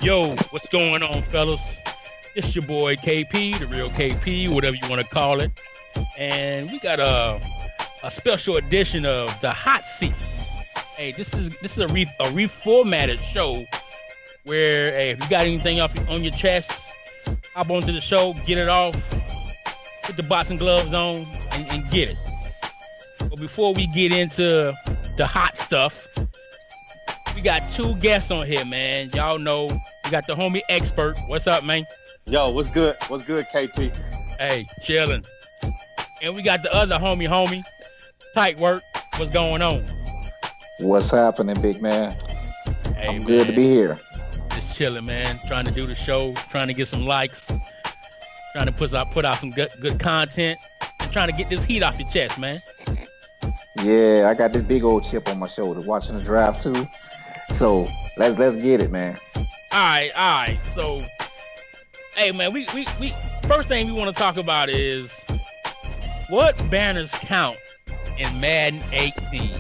Yo, what's going on, fellas? It's your boy KP, the real KP, whatever you want to call it. And we got a special edition of the Hot Seat. Hey, this is a reformatted show where, hey, if you got anything up on your chest, hop onto the show, get it off, put the boxing gloves on, and get it. But before we get into the hot stuff, we got two guests on here, man. Y'all know we got the homie Xpert. What's up, man? Yo, what's good? What's good, KP? Hey, chilling. And we got the other homie, Tight Work. What's going on? What's happening, big man? Hey, I'm good to be here. Just chilling, man. Trying to do the show, trying to get some likes, trying to put out some good content, and trying to get this heat off your chest, man. Yeah, I got this big old chip on my shoulder watching the draft too. So let's get it, man. All right. So, hey, man, we first thing we want to talk about is what banners count in Madden 18.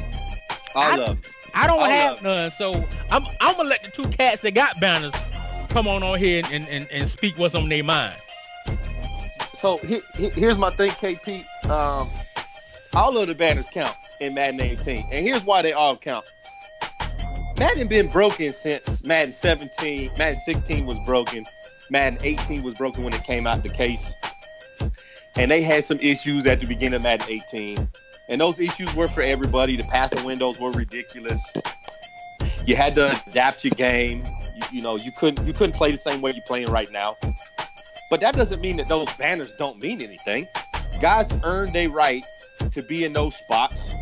I don't have none, so I'm gonna let the two cats that got banners come on here and speak what's on their mind. So here's my thing, KP. All of the banners count in Madden 18, and here's why they all count. Madden been broken since Madden 17. Madden 16 was broken. Madden 18 was broken when it came out the case. And they had some issues at the beginning of Madden 18. And those issues were for everybody. The passing windows were ridiculous. You had to adapt your game. You couldn't play the same way you're playing right now. But that doesn't mean that those banners don't mean anything. Guys earned their right to be in those spots.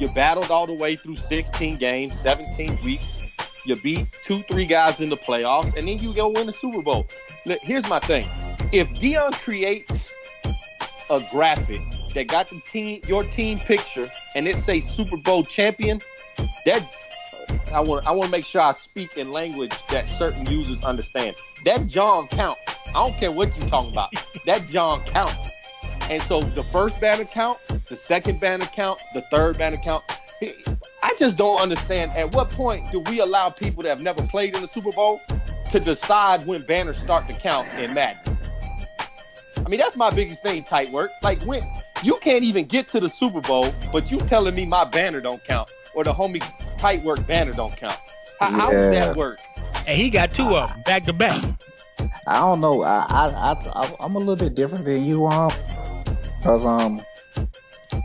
You battled all the way through 16 games, 17 weeks. You beat 2-3 guys in the playoffs, and then you go win the Super Bowl. Look, here's my thing. If Dion creates a graphic that got your team picture and it say Super Bowl champion, that I want to make sure I speak in language that certain users understand. That John count. I don't care what you're talking about. That John count. And so the first banner count, the second banner count, the third banner count. I just don't understand at what point do we allow people that have never played in the Super Bowl to decide when banners start to count in Madden. I mean, that's my biggest thing, Tight Work. Like, when you can't even get to the Super Bowl, but you telling me my banner don't count or the homie Tight Work banner don't count. How does that work? And he got two of them back to back. I don't know. I'm a little bit different than you, because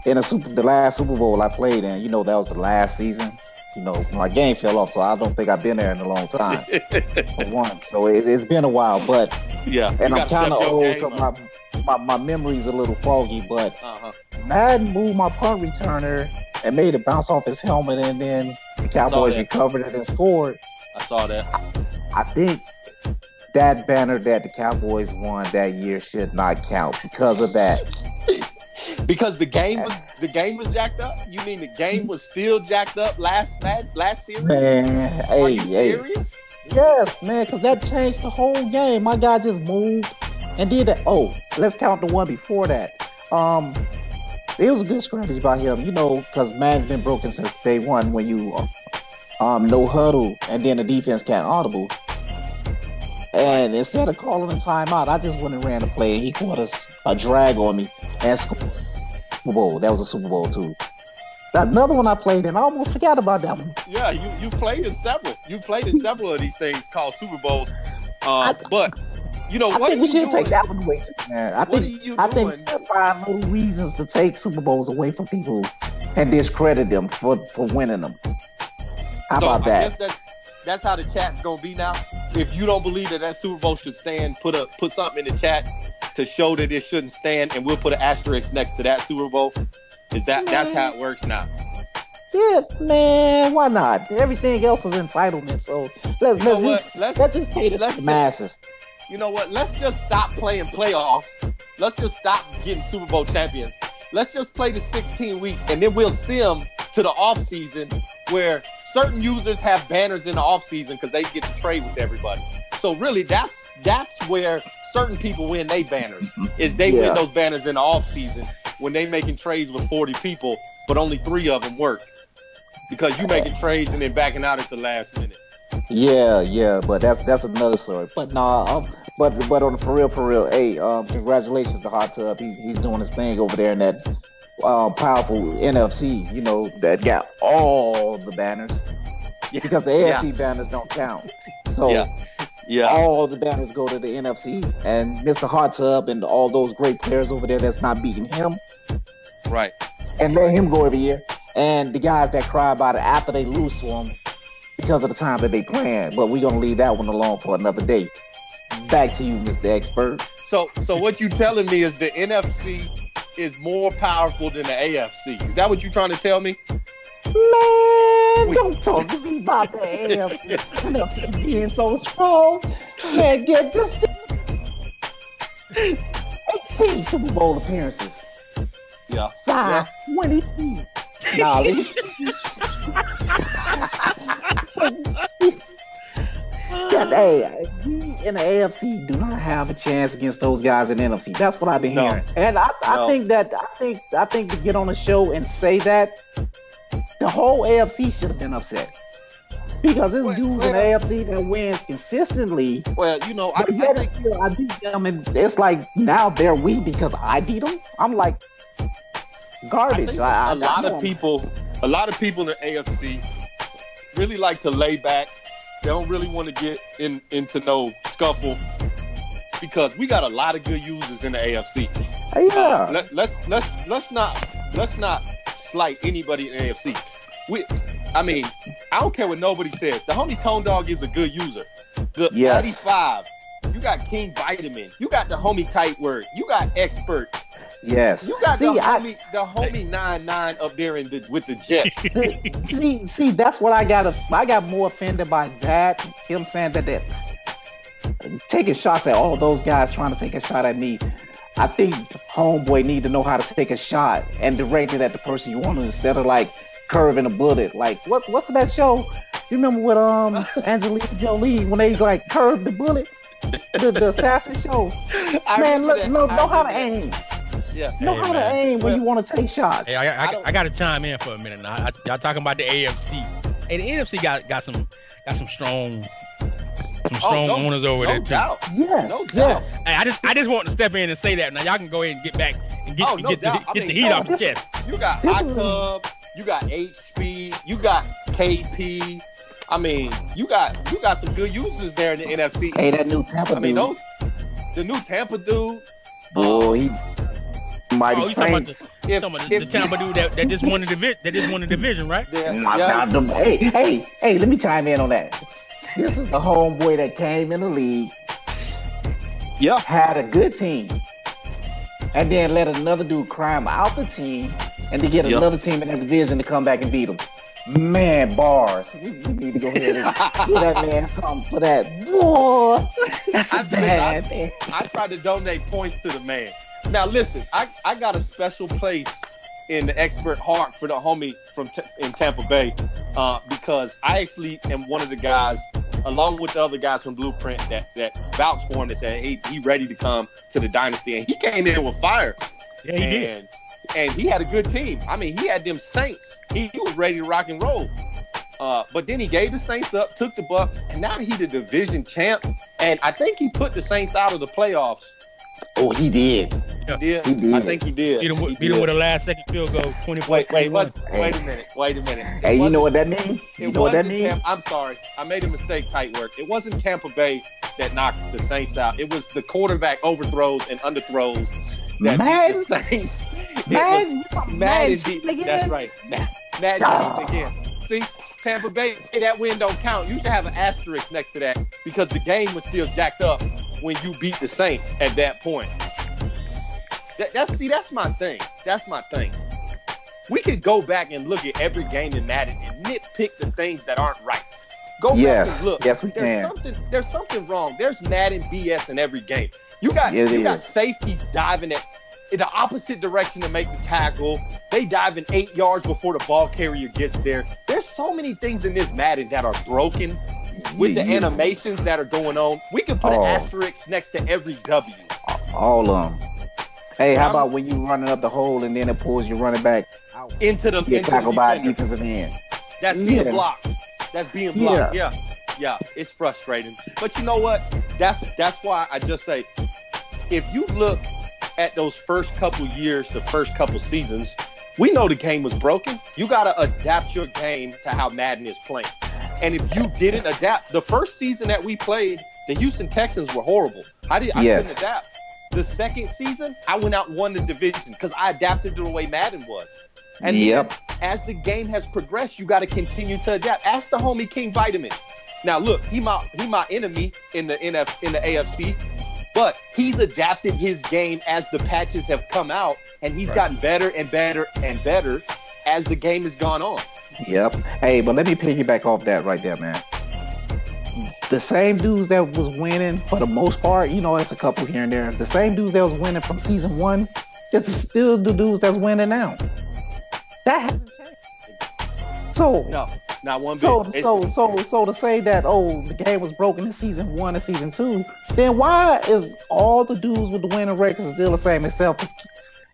in the last Super Bowl I played in, that was the last season. My game fell off, so I don't think I've been there in a long time. For one, so it's been a while, but yeah, and I'm kind of old, so my memory's a little foggy. But Madden moved my punt returner and made it bounce off his helmet, and then the Cowboys recovered it and scored. I saw that. I think that banner that the Cowboys won that year should not count because of that. Because the game was jacked up? You mean the game was still jacked up last series? Man, Are you serious? Yes, man, because that changed the whole game. My guy just moved and did that. Oh, let's count the one before that. It was a good strategy by him, because Madden's been broken since day one when you no huddle and then the defense can't audible. And instead of calling a timeout, I just went and ran the play, and he caught a drag on me and scored. Super Bowl. That was a Super Bowl too. Another one I played in, I almost forgot about that one. Yeah, you played in several. You played in several of these things called Super Bowls. But I think we should take that one away, man. I think we find little reasons to take Super Bowls away from people and discredit them for winning them. How about that? I guess that's how the chat's gonna be now. If you don't believe that Super Bowl should stand, put something in the chat to show that it shouldn't stand, and we'll put an asterisk next to that Super Bowl. That's how it works now? Yeah, man. Why not? Everything else is entitlement. So let's just cater to the masses. You know what? Let's just stop playing playoffs. Let's just stop getting Super Bowl champions. Let's just play the 16 weeks, and then we'll sim to the off season where certain users have banners in the off season because they get to trade with everybody. So really, that's where certain people win their banners. Is they win those banners in the off season when they making trades with 40 people, but only 3 of them work because you making trades and then backing out at the last minute. Yeah, but that's another story. But nah, but on the for real, hey, congratulations to Hot Tub. He's doing his thing over there in that powerful NFC. You know that got all the banners because the AFC banners don't count. So all the banners go to the NFC, and Mr. Hot Tub and all those great players over there that's not beating him, right? And let him go every year. And the guys that cry about it after they lose to him because of the time that they playing. But we're gonna leave that one alone for another day. Back to you, Mr. Xpert. So what you telling me is the NFC is more powerful than the AFC. Is that what you're trying to tell me? Man, don't talk to me about the AFC. NFC being so strong. Man, get this 18 Super Bowl appearances. Yeah. Size 20 feet. Nah, hey, we in the AFC do not have a chance against those guys in the NFC. That's what I've been hearing. And I think to get on the show and say that, the whole AFC should have been upset. Because it's dudes in the AFC that wins consistently. Well, you know, I beat them, and it's like now they're weak because I beat them. I'm like garbage. A lot of people in the AFC really like to lay back. They don't really want to get into no scuffle because we got a lot of good users in the AFC. Yeah. Let's not slight anybody in the AFC. I don't care what nobody says. The homie Tone Dog is a good user. The 95, you got King Vitamin. You got the homie Tight Word. You got Xpert. Yes. You got the homie 99 up there with the Jets. see, that's what I got more offended by that. Him saying that taking shots at all those guys trying to take a shot at me. I think homeboy need to know how to take a shot and direct it at the person you want to instead of like curving a bullet. Like what's that show? You remember with Angelina Jolie when they like curved the bullet? The assassin show. Know how to aim. Yeah. Know how to aim when you want to take shots. Hey, I got to chime in for a minute now. Y'all talking about the AFC. Hey, the NFC got some strong owners over there too. Doubt. Yes. Hey, I just want to step in and say that. Now y'all can go ahead and get back and get the heat off the chest. You got Hot Tub, you got H-Speed, you got KP. I mean, you got some good users there in the NFC. Hey, that new Tampa dude. The new Tampa dude. Oh, he mighty you talking about the Tampa dude that just won the division, right? Hey, let me chime in on that. This is the homeboy that came in the league. Yeah. Had a good team. And then let another dude climb out the team and to get another team in that division to come back and beat him. Man, bars. We need to go ahead and give that man something for that. Boy. I tried to donate points to the man. Now listen, I got a special place in the Xpert heart for the homie in Tampa Bay because I actually am one of the guys, along with the other guys from Blueprint that vouched for him and said, hey, he ready to come to the Dynasty. And he came in with fire. Yeah, he did. And he had a good team. I mean, he had them Saints. He was ready to rock and roll. But then he gave the Saints up, took the Bucks, and now he's the division champ. And I think he put the Saints out of the playoffs. Oh, he did. He did. I think he did. Beat him with a last-second field goal. 20 Wait a minute. Hey, you know what that means? You know what that means? I'm sorry. I made a mistake, Tight Work. It wasn't Tampa Bay that knocked the Saints out. It was the quarterback overthrows and underthrows that beat the Saints. Madden. That's right. Madden again. See, Tampa Bay, that win don't count. You should have an asterisk next to that because the game was still jacked up when you beat the Saints at that point. That's my thing. That's my thing. We could go back and look at every game in Madden and nitpick the things that aren't right. Go back and look. Yes, we can. There's something wrong. There's Madden BS in every game. You got safeties diving in the opposite direction to make the tackle. They dive in 8 yards before the ball carrier gets there. There's so many things in this Madden that are broken with the animations that are going on. We can put an asterisk next to every W. All of them. Hey, how about when you running up the hole and then it pulls you running back into the tackled by a defensive end? That's being blocked. That's being blocked. Yeah. Yeah, it's frustrating. But you know what? That's why I just say, if you look at those first couple years, the first couple seasons, we know the game was broken. You got to adapt your game to how Madden is playing. And if you didn't adapt, the first season that we played, the Houston Texans were horrible. I couldn't adapt. The second season, I went out and won the division because I adapted to the way Madden was. And then, as the game has progressed, you got to continue to adapt. Ask the homie King Vitamin. Now, look, he my enemy in the AFC, but he's adapted his game as the patches have come out, and he's gotten better and better and better as the game has gone on. Yep. Hey, but let me piggyback off that right there, man. The same dudes that was winning for the most part, you know, it's a couple here and there. The same dudes that was winning from season 1, it's still the dudes that's winning now. That hasn't changed. So no, not one bit. So to say that the game was broken in season 1 and season 2, then why is all the dudes with the winning records still the same except,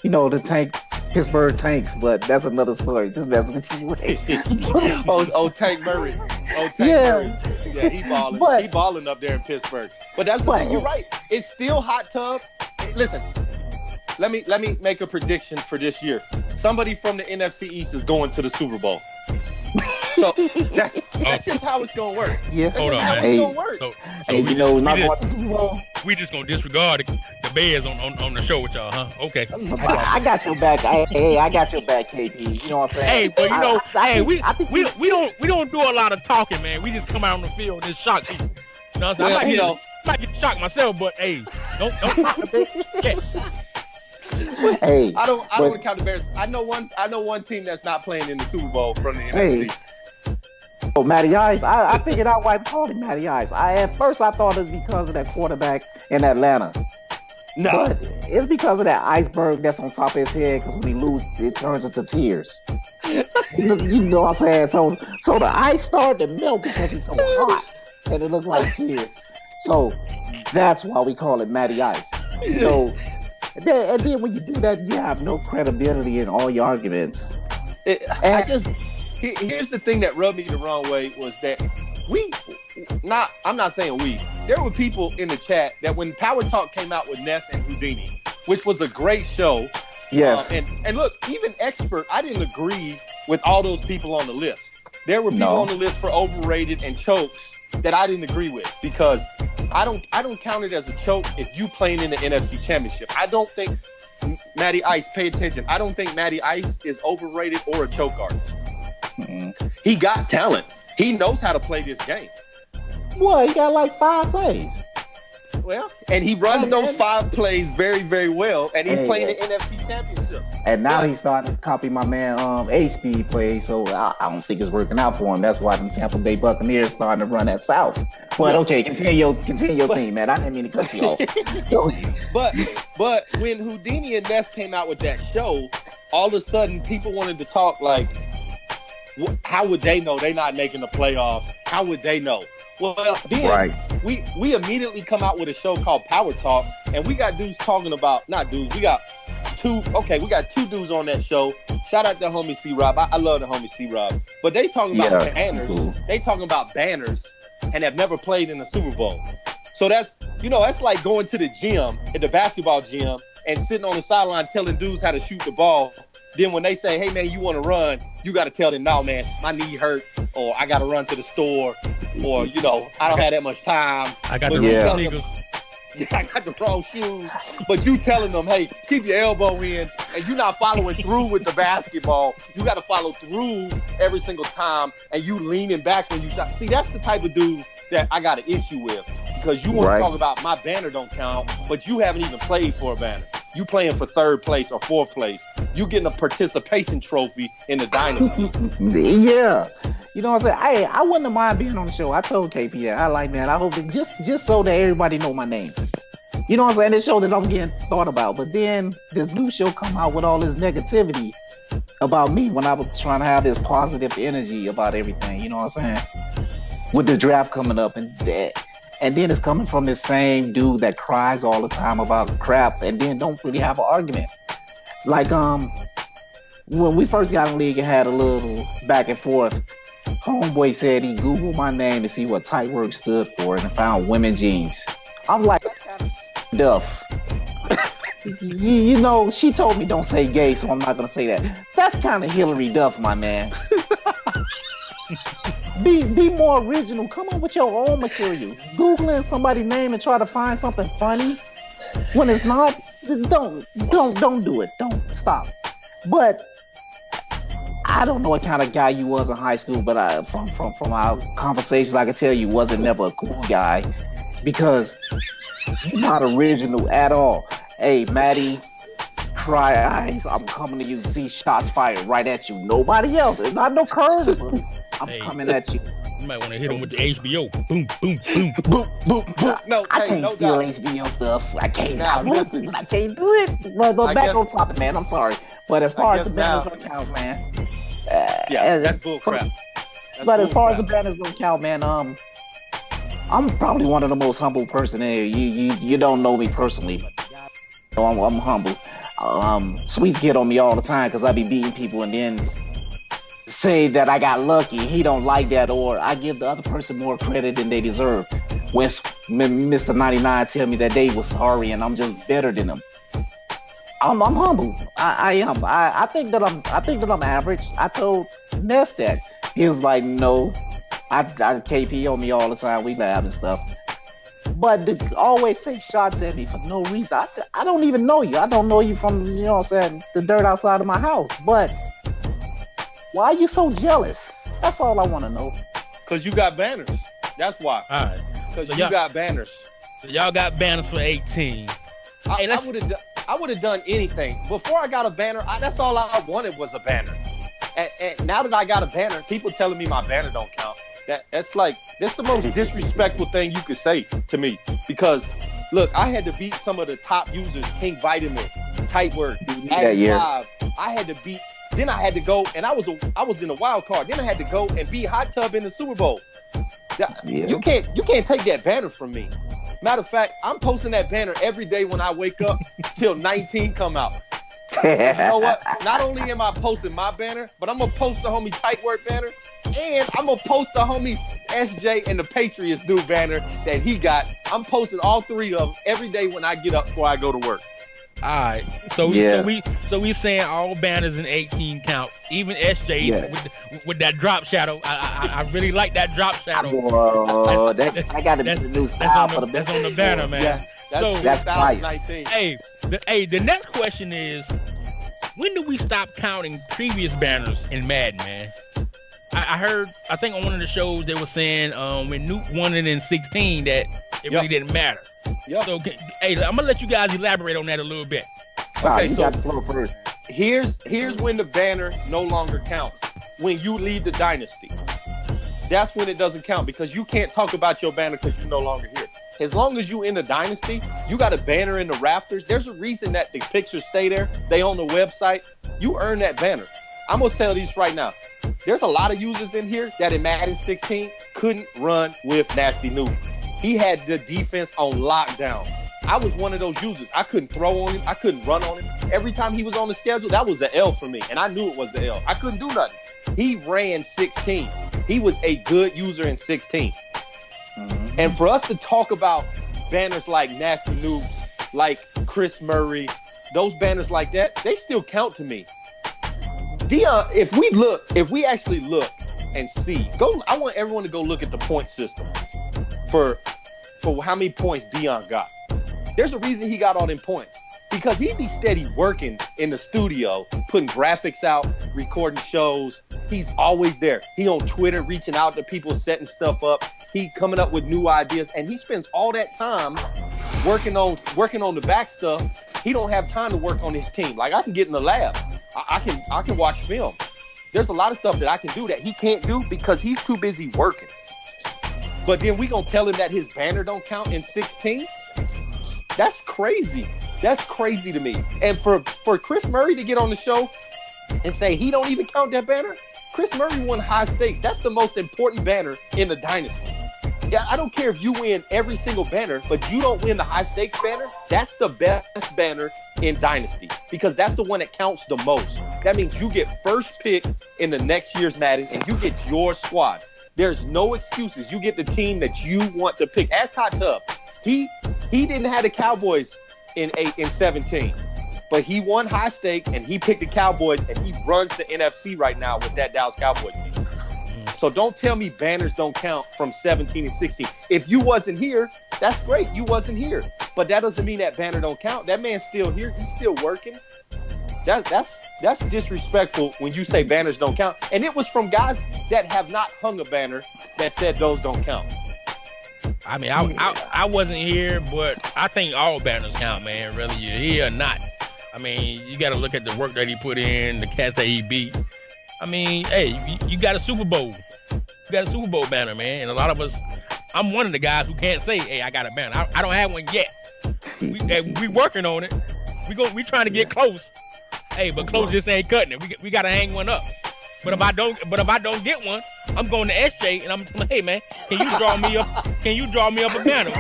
you know, the Pittsburgh Tanks? But that's another story. That's a continuation. Tank Murray. Tank Murray. Yeah, he balling. He balling up there in Pittsburgh. But that's the thing. You're right. It's still hot tub. Listen, let me make a prediction for this year. Somebody from the NFC East is going to the Super Bowl. So that's just how it's gonna work. Yeah. Hold on, man. It's gonna work. So you know, not going to the Super Bowl. We just gonna disregard the Bears on the show with y'all, huh? Okay. I got your back. I got your back, KP. You know what I'm saying? Hey, but you know, we don't do a lot of talking, man. We just come out on the field and shock people. You know what I'm saying? I might get shocked myself, but hey, don't Hey, I don't want to count the Bears. I know one team that's not playing in the Super Bowl from the NFC. Oh, Matty Ice. I figured out why I called him Matty Ice. At first I thought it was because of that quarterback in Atlanta. No. But it's because of that iceberg that's on top of his head, because when he loses, it turns into tears. You know what I'm saying? So the ice started to melt because he's so hot, and it looks like tears. So that's why we call it Matty Ice. So, and then when you do that, you have no credibility in all your arguments. Here's the thing that rubbed me the wrong way was that I'm not saying there were people in the chat that when Power Talk came out with Ness and Houdini, which was a great show. Yes. And look, even Xpert, I didn't agree with all those people on the list. There were people on the list for overrated and chokes that I didn't agree with, because I don't count it as a choke if you playing in the NFC Championship. I don't think Matty Ice, pay attention. I don't think Matty Ice is overrated or a choke artist. Mm-hmm. He got talent. He knows how to play this game. Well, he got like 5 plays. Well, and he runs those 5 plays very, very well, and he's playing the NFC Championship. And now he's starting to copy my man A-Speed plays, so I don't think it's working out for him. That's why the Tampa Bay Buccaneers starting to run that south. But okay, continue your thing, man. I didn't mean to cut you off. But when Houdini and Ness came out with that show, all of a sudden people wanted to talk like, how would they know they're not making the playoffs? How would they know? Well, then we immediately come out with a show called Power Talk, and we got dudes talking about, not dudes, we got 2 dudes on that show. Shout out to homie C-Rob. I love the homie C-Rob. But they talking about banners. Cool. They talking about banners and have never played in the Super Bowl. So that's like going to the gym, at the basketball gym, and sitting on the sideline telling dudes how to shoot the ball. Then when they say, hey, man, you want to run, you got to tell them, no, man, my knee hurt, or I got to run to the store, or, I don't have that much time. I got the wrong sneakers. I got the wrong shoes. But you telling them, hey, keep your elbow in, and you're not following through with the basketball. You got to follow through every single time, and you leaning back when you shot. See, that's the type of dude that I got an issue with, because you want to talk about my banner don't count, but you haven't even played for a banner. You playing for 3rd place or 4th place. You getting a participation trophy in the Dynasty. Yeah. You know what I'm saying? I wouldn't mind being on the show. I told KP that. I like, man, I hope that just so that everybody know my name. You know what I'm saying? This show that I'm getting thought about. But then this new show come out with all this negativity about me when I was trying to have this positive energy about everything. You know what I'm saying? With the draft coming up and that. And then it's coming from this same dude that cries all the time about crap and then don't really have an argument. Like, when we first got in the league, it had a little back and forth. Homeboy said he Googled my name to see what tight work stood for and found women jeans. I'm like, Duff. You know, she told me don't say gay, so I'm not gonna say that. That's kind of Hillary Duff, my man. Be more original. Come on with your own material. Googling somebody's name and try to find something funny when it's not. Don't do it. Don't stop. But I don't know what kind of guy you was in high school, but from our conversations, I can tell you wasn't never a cool guy because you're not original at all. Hey, Maddie, cry eyes. I'm coming to you. See shots fired right at you. Nobody else. There's not no curves. I'm coming at you. You might want to hit him with the HBO. Boom, boom, boom, boom, boom. No, I can't no steal doubt. HBO stuff. I can't. Now, Listen, I can't do it. But back on topic, man. I'm sorry, but as far as the banners don't count, man. That's bull crap. But as far as the banners don't count, man, I'm probably one of the most humble person there. You don't know me personally, but I'm humble. Sweets get on me all the time because I be beating people and then say that I got lucky. He don't like that, or I give the other person more credit than they deserve. When Mr. 99 tell me that they was sorry and I'm just better than them. I'm humble. I am. I think that I'm average. I told Ness that. He was like, no. I KP on me all the time. We laugh and stuff. But to always take shots at me for no reason. I don't even know you. I don't know you from, you know what I'm saying, the dirt outside of my house. But why are you so jealous? That's all I want to know. Because you got banners. That's why. All right. Because you got banners. So y'all got banners for 18. I would have done anything. Before I got a banner, that's all I wanted was a banner. And now that I got a banner, people telling me my banner don't count. That's the most disrespectful thing you could say to me. Because, look, I had to beat some of the top users, King Vitamin, Tight Word, Live. I had to beat. Then I had to go, and I was in a wild card. Then I had to go and beat Hot Tub in the Super Bowl. You can't take that banner from me. Matter of fact, I'm posting that banner every day when I wake up till 19 come out. You know what? Not only am I posting my banner, but I'm gonna post the homie Tight Word banner, and I'm gonna post the homie SJ and the Patriots dude banner that he got. I'm posting all three of them every day when I get up before I go to work. All right, so we saying all banners in 18 count, even SJ with that drop shadow. I really like that drop shadow. I got to be the new style for the that's on the banner, man. Yeah, that's 2019. Hey, the next question is, when do we stop counting previous banners in Madden, man? I think on one of the shows they were saying when Nuke won it in 16 that it really didn't matter. Yep. So, hey, I'm gonna let you guys elaborate on that a little bit. Okay, you so got the floor first. Here's when the banner no longer counts. When you leave the dynasty, that's when it doesn't count because you can't talk about your banner because you're no longer here. As long as you in the dynasty, you got a banner in the rafters. There's a reason that the pictures stay there. They on the website. You earn that banner. I'm gonna tell these right now. There's a lot of users in here that in Madden 16 couldn't run with Nasty Noob. He had the defense on lockdown. I was one of those users. I couldn't throw on him. I couldn't run on him. Every time he was on the schedule, that was an L for me. And I knew it was the L. I couldn't do nothing. He ran 16. He was a good user in 16. Mm-hmm. And for us to talk about banners like Nasty Noobs, like Chris Murray, those banners like that, they still count to me. Dion, if we actually look and see, I want everyone to go look at the point system for how many points Dion got. There's a reason he got all them points. Because he be steady working in the studio, putting graphics out, recording shows. He's always there. He on Twitter reaching out to people, setting stuff up. He coming up with new ideas, and he spends all that time working on the back stuff. He don't have time to work on his team. Like I can get in the lab. I can watch film. There's a lot of stuff that I can do that he can't do because he's too busy working. But then we gonna tell him that his banner don't count in 16? That's crazy. That's crazy to me. And for Chris Murray to get on the show and say he don't even count that banner, Chris Murray won high stakes. That's the most important banner in the dynasty. Yeah, I don't care if you win every single banner, but you don't win the high stakes banner. That's the best banner in dynasty because that's the one that counts the most. That means you get first pick in the next year's Madden, and you get your squad. There's no excuses. You get the team that you want to pick. Ask Hot Tub. He didn't have the Cowboys in 17, but he won high stake, and he picked the Cowboys, and he runs the NFC right now with that Dallas Cowboys team. So don't tell me banners don't count from 17 and 16. If you wasn't here, that's great. You wasn't here. But that doesn't mean that banner don't count. That man's still here. He's still working. That's disrespectful when you say banners don't count. And it was from guys that have not hung a banner that said those don't count. I mean, I wasn't here, but I think all banners count, man, whether you're here or not. I mean, you got to look at the work that he put in, the cats that he beat. I mean, hey, you got a Super Bowl. You got a Super Bowl banner, man. And a lot of us, I'm one of the guys who can't say, hey, I got a banner. I don't have one yet. We working on it. We trying to get close. Hey, but close just ain't cutting it. We got to hang one up. But if I don't get one, I'm going to SJ and I'm telling, hey man, can you draw me up? Can you draw me up a banner?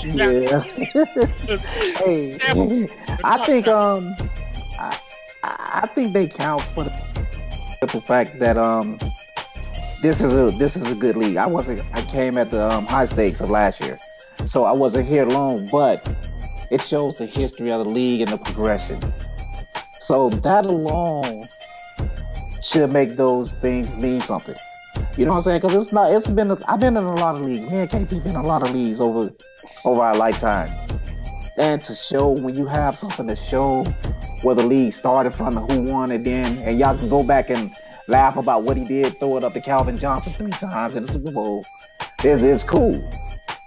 Yeah. Hey, I think they count for the simple fact that this is a good league. I came at the high stakes of last year, so I wasn't here long, but it shows the history of the league and the progression. So that alone should make those things mean something. You know what I'm saying? Because I've been in a lot of leagues. Me and KP been in a lot of leagues over our lifetime. And to show, when you have something to show where the league started from and who won it then, and y'all can go back and laugh about what he did, throw it up to Calvin Johnson 3 times in the Super Bowl, it's cool.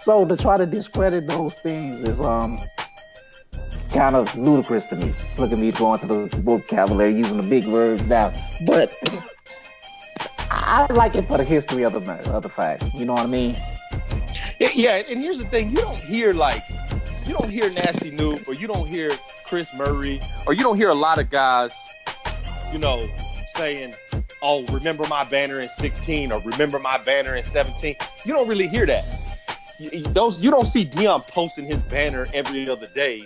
So to try to discredit those things is kind of ludicrous to me. Look at me going to the vocabulary, using the big words now. But I like it for the history of the fact. You know what I mean? Yeah, and here's the thing. You don't hear Nasty Noob, or you don't hear Chris Murray, or you don't hear a lot of guys, saying, oh, remember my banner in 16, or remember my banner in 17. You don't really hear that. You don't see Dion posting his banner every other day.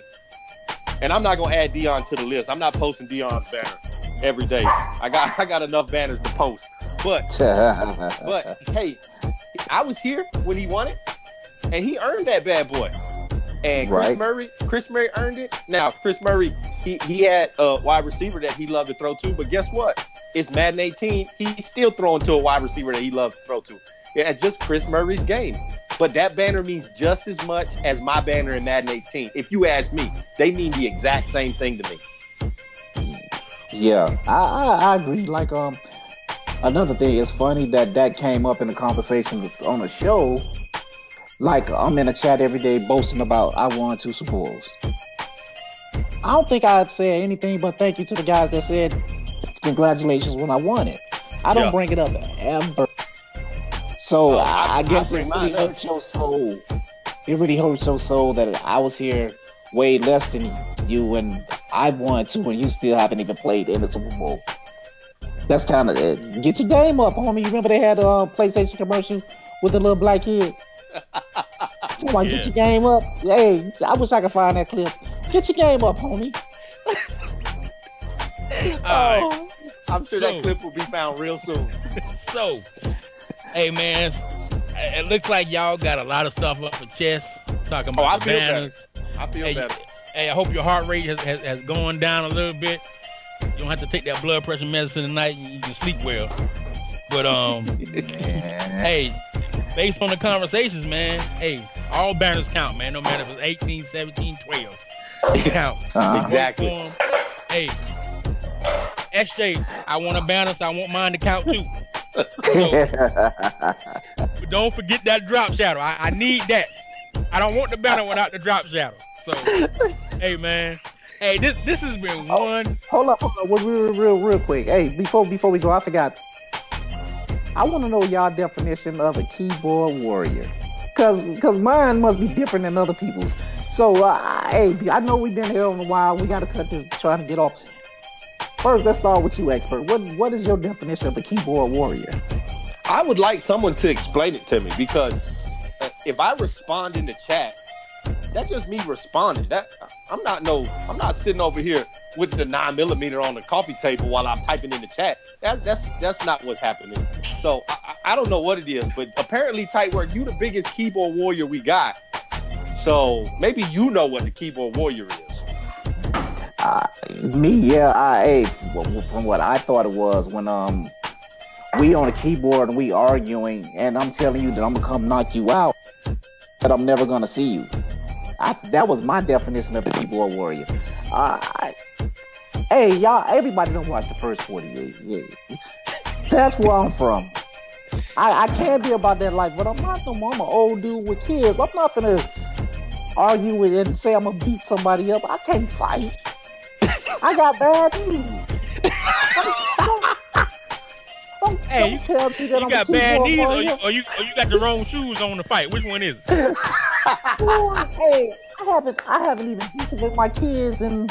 And I'm not gonna add Dion to the list. I'm not posting Dion's banner every day. I got enough banners to post. But hey, I was here when he won it, and he earned that bad boy. And Chris Murray earned it. Now, Chris Murray, he had a wide receiver that he loved to throw to, but guess what? It's Madden 18. He's still throwing to a wide receiver that he loves to throw to. Yeah, just Chris Murray's game. But that banner means just as much as my banner in Madden 18. If you ask me, they mean the exact same thing to me. Yeah, I agree. Like, another thing, it's funny that came up in the conversation on the show. Like, I'm in a chat every day boasting about I won 2 Super Bowls. I don't think I'd say anything but thank you to the guys that said congratulations when I won it. I don't bring it up ever. So I guess it really hurts your soul. It really hurts your soul that I was here way less than you, and I won 2, and you still haven't even played in the Super Bowl. That's kind of it. Get your game up, homie. You remember they had a PlayStation commercial with the little black kid? Get your game up. Hey, I wish I could find that clip. Get your game up, homie. I'm sure that clip will be found real soon. So, hey man, it looks like y'all got a lot of stuff up your chest talking about the banners. I feel better. Hey, I hope your heart rate has gone down a little bit. You don't have to take that blood pressure medicine tonight, and you can sleep well. But hey, based on the conversations, man, hey, all banners count, man. No matter if it's 18, 17, 12, count. Exactly. Hey, SJ, I want a banner, so I want mine to count too. So, but don't forget that drop shadow. I need that. I don't want the banner without the drop shadow. So, hey man, hey, this has been one. Hold up, real quick. Hey, before we go, I forgot. I want to know y'all definition of a keyboard warrior, cause mine must be different than other people's. So, hey, I know we've been here in a while. We got to cut this, trying to get off. First, let's start with you, Xpert. What is your definition of a keyboard warrior? I would like someone to explain it to me, because if I respond in the chat That's just me responding. I'm not sitting over here with the 9mm on the coffee table while I'm typing in the chat. That's not what's happening. So I don't know what it is, but apparently, Tight Work, you the biggest keyboard warrior we got. So maybe you know what the keyboard warrior is. From what I thought it was when we on the keyboard and we arguing, and I'm telling you that I'm gonna come knock you out, but I'm never gonna see you. That was my definition of the keyboard warrior. Hey, y'all, everybody don't watch the first 48. Yeah. That's where I'm from. I can't be about that life, but I'm not no more. I'm an old dude with kids. I'm not gonna argue with it and say I'm gonna beat somebody up. I can't fight. I got bad news. Don't tell me that you I'm got bad knees, or you got the wrong shoes on the fight. Which one is it? Hey, I haven't even beaten with my kids in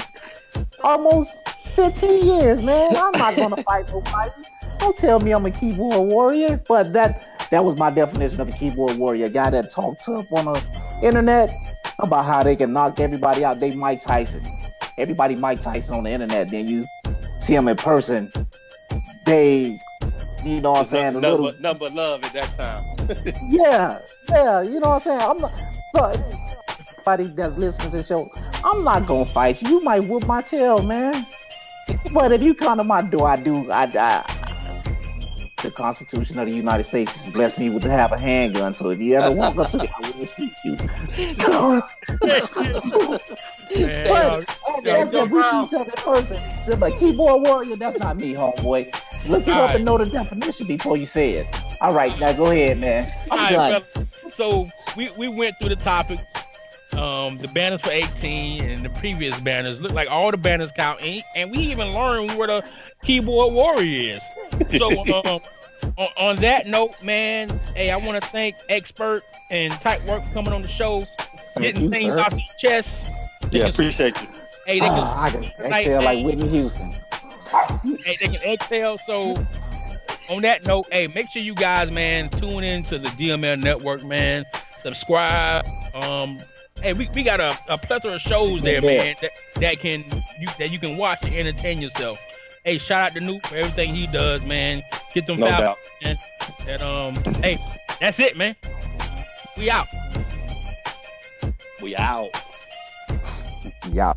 almost 15 years, man. I'm not gonna fight nobody. Don't tell me I'm a keyboard warrior. But that was my definition of a keyboard warrior. A guy that talk tough on the internet about how they can knock everybody out. They Mike Tyson. Everybody Mike Tyson on the internet. Then you see them in person. They, you know what I'm saying? Nothing but love at that time. yeah, you know what I'm saying? I'm not, but everybody that's listening to the show, I'm not gonna fight you. You might whoop my tail, man. But if you come to my door, the Constitution of the United States blessed me with to have a handgun. So if you ever walk up to me, I will shoot you. So, that's what we see each other in person. But keyboard warrior, that's not me, homeboy. Look it up and know the definition before you say it. All right, now go ahead, man. I'm done. So we went through the topics. The banners for 18 and the previous banners look like all the banners count, and we even learned where the keyboard warrior is. So on that note, man, hey, I want to thank Xpert and Tight Work coming on the show, getting things off your chest. Yeah, appreciate you. Hey, I can exhale like Whitney Houston. Hey, they can exhale. So on that note, hey, make sure you guys, man, tune in to the DML Network, man. Subscribe. Hey, we got a plethora of shows there, man, that you can watch and entertain yourself. Hey, shout out to Noop for everything he does, man. Get them fouls, man. And hey, that's it, man. We out. We out. Yeah.